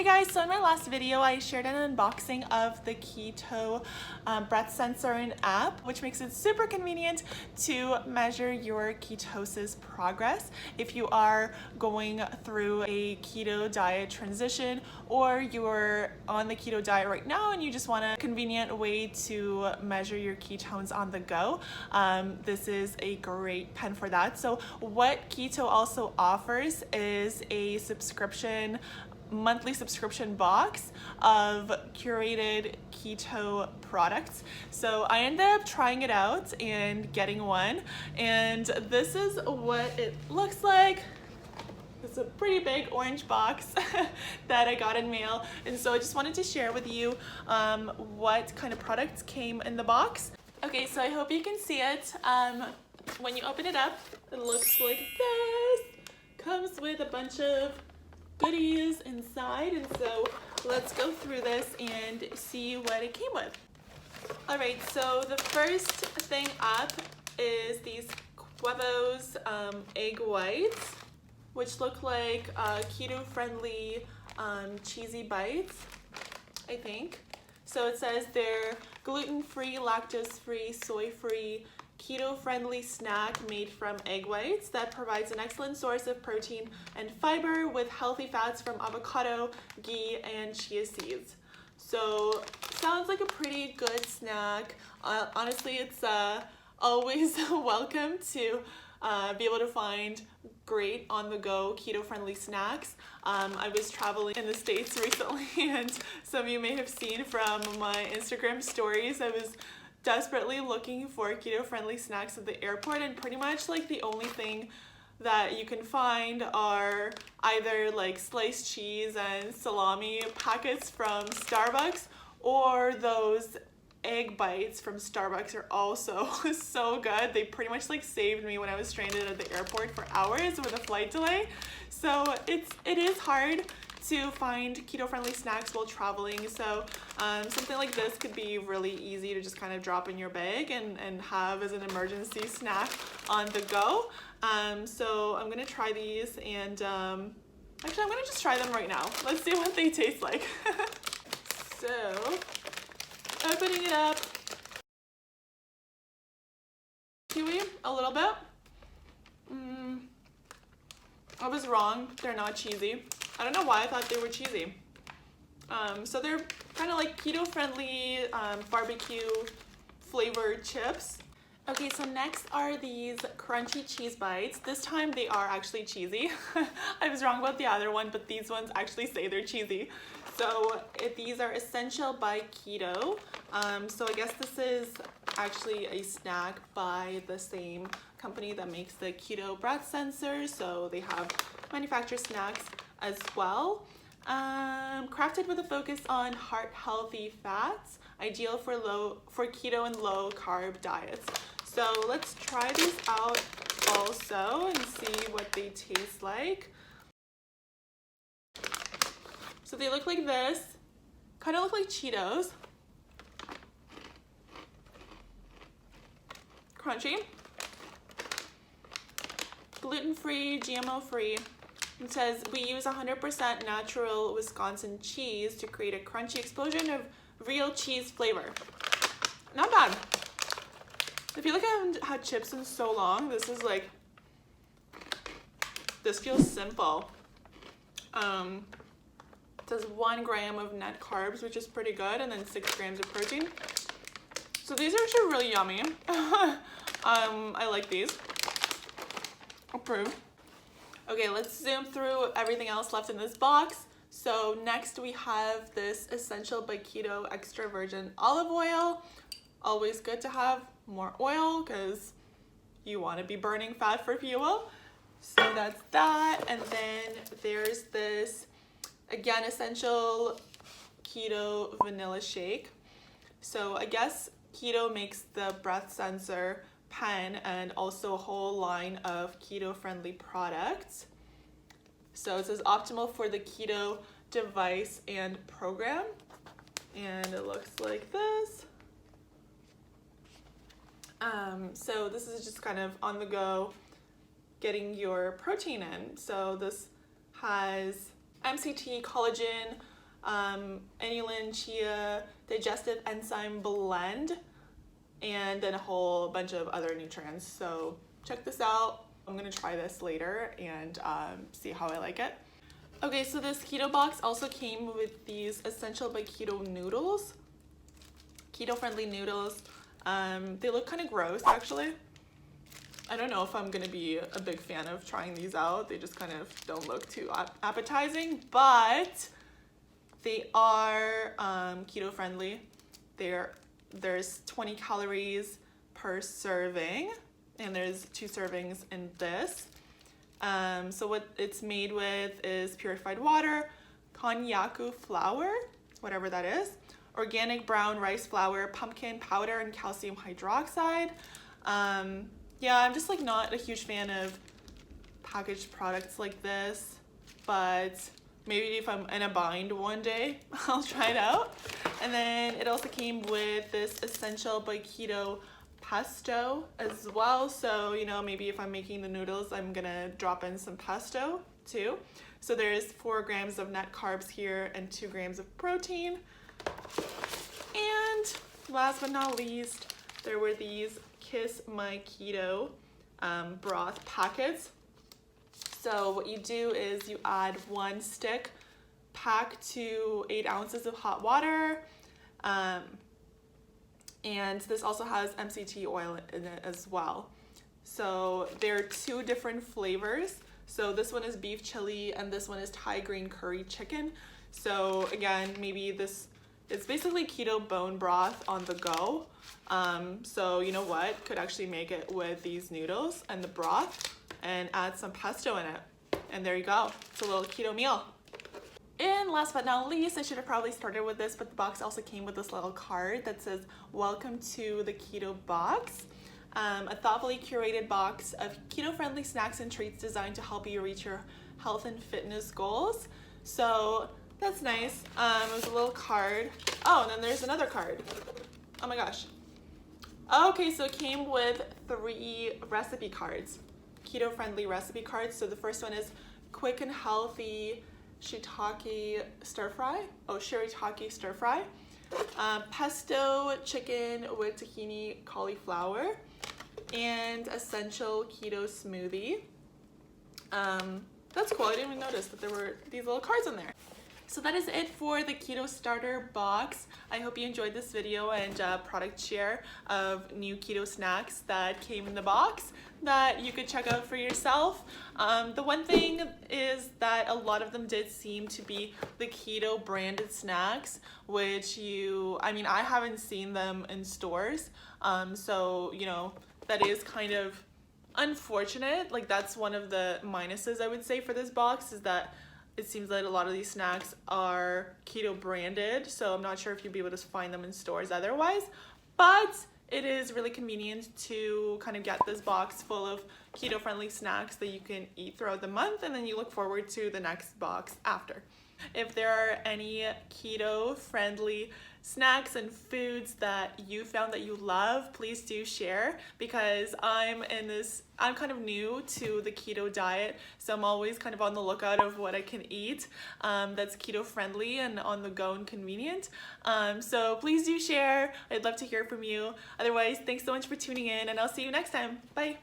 Hey guys, so in my last video I shared an unboxing of the Keyto breath sensor and app, which makes it super convenient to measure your ketosis progress if you are going through a keto diet transition or you're on the keto diet right now and you just want a convenient way to measure your ketones on the go. This is a great pen for that. So what Keyto also offers is a monthly subscription box of curated keto products. So I ended up trying it out and getting one, and this is what it looks like. It's a pretty big orange box that I got in mail, and so I just wanted to share with you what kind of products came in the box. Okay, so I hope you can see it. When you open it up, it looks like this. Comes with a bunch of goodies inside, and so let's go through this and see what it came with. All right, so the first thing up is these Huevos egg whites, which look like keto-friendly cheesy bites, I think. So it says they're gluten-free, lactose-free, soy-free, keto-friendly snack made from egg whites that provides an excellent source of protein and fiber with healthy fats from avocado, ghee, and chia seeds. So sounds like a pretty good snack. Honestly, it's always welcome to be able to find great on-the-go keto-friendly snacks. I was traveling in the States recently, and some of you may have seen from my Instagram stories, I was desperately looking for keto-friendly snacks at the airport, and pretty much like the only thing that you can find are either like sliced cheese and salami packets from Starbucks, or those egg bites from Starbucks are also so good. They pretty much like saved me when I was stranded at the airport for hours with a flight delay. So it is hard to find keto-friendly snacks while traveling, so something like this could be really easy to just kind of drop in your bag and have as an emergency snack on the go. So I'm gonna try these, and actually I'm gonna just try them right now. Let's see what they taste like. So opening it up, chewy a little bit. I was wrong, they're not cheesy. I don't know why I thought they were cheesy. So they're kind of like keto-friendly barbecue flavored chips. Okay, so next are these crunchy cheese bites. This time they are actually cheesy. I was wrong about the other one, but these ones actually say they're cheesy. So these are Essential by Keyto. So I guess this is actually a snack by the same company that makes the Keyto breath sensor. So they have manufactured snacks as well. Crafted with a focus on heart-healthy fats, ideal for keto and low carb diets. So let's try these out also and see what they taste like. So they look like this, kind of look like Cheetos. Crunchy, gluten-free, GMO-free. It says we use 100% natural Wisconsin cheese to create a crunchy explosion of real cheese flavor. Not bad. I feel like I haven't had chips in so long. This feels simple. It says 1 gram of net carbs, which is pretty good, and then 6 grams of protein. So these are actually really yummy. I like these. Approved. Okay, let's zoom through everything else left in this box. So next we have this Essential by Keyto extra virgin olive oil. Always good to have more oil because you want to be burning fat for fuel. So that's that. And then there's this, again, Essential Keto vanilla shake. So I guess Keyto makes the breath sensor pen and also a whole line of keto-friendly products. So it says optimal for the keto device and program, and it looks like this. So this is just kind of on the go getting your protein in. So this has MCT, collagen, inulin, chia, digestive enzyme blend, and then a whole bunch of other nutrients. So check this out. I'm gonna try this later and see how I like it. Okay, so this keto box also came with these Essential by Keto noodles, keto-friendly noodles. They look kind of gross, actually. I don't know if I'm gonna be a big fan of trying these out. They just kind of don't look too appetizing, but they are keto-friendly. There's 20 calories per serving, and there's 2 servings in this. So what it's made with is purified water, konjaku flour, whatever that is, organic brown rice flour, pumpkin powder, and calcium hydroxide. Yeah, I'm just like not a huge fan of packaged products like this, but maybe if I'm in a bind one day, I'll try it out. And then it also came with this Essential by Keto pesto as well. So, you know, maybe if I'm making the noodles, I'm gonna drop in some pesto too. So there's 4 grams of net carbs here and 2 grams of protein. And last but not least, there were these Kiss My Keto broth packets. So what you do is you add 1 stick packed to 8 ounces of hot water. And this also has MCT oil in it as well. So there are 2 different flavors. So this one is beef chili and this one is Thai green curry chicken. So again, maybe it's basically keto bone broth on the go. So you know what, could actually make it with these noodles and the broth and add some pesto in it. And there you go, it's a little keto meal. And last but not least, I should have probably started with this, but the box also came with this little card that says, "Welcome to the Keto Box." A thoughtfully curated box of keto-friendly snacks and treats designed to help you reach your health and fitness goals. So that's nice. It was a little card. Oh, and then there's another card. Oh my gosh. Okay, so it came with 3 recipe cards, keto-friendly recipe cards. So the first one is quick and healthy shiitake stir fry. Oh, shiitake stir fry. Pesto chicken with tahini cauliflower, and essential keto smoothie. That's cool. I didn't even notice that there were these little cards in there. So that is it for the keto starter box. I hope you enjoyed this video and product share of new keto snacks that came in the box that you could check out for yourself. The one thing is that a lot of them did seem to be the keto branded snacks, which I haven't seen them in stores. So, you know, that is kind of unfortunate. Like, that's one of the minuses I would say for this box, is that it seems that a lot of these snacks are keto branded, so I'm not sure if you'll be able to find them in stores otherwise, but it is really convenient to kind of get this box full of keto friendly snacks that you can eat throughout the month, and then you look forward to the next box after. If there are any keto friendly snacks and foods that you found that you love, please do share, because I'm kind of new to the keto diet, so I'm always kind of on the lookout of what I can eat that's keto friendly and on the go and convenient. So please do share. I'd love to hear from you. Otherwise, thanks so much for tuning in, and I'll see you next time. Bye.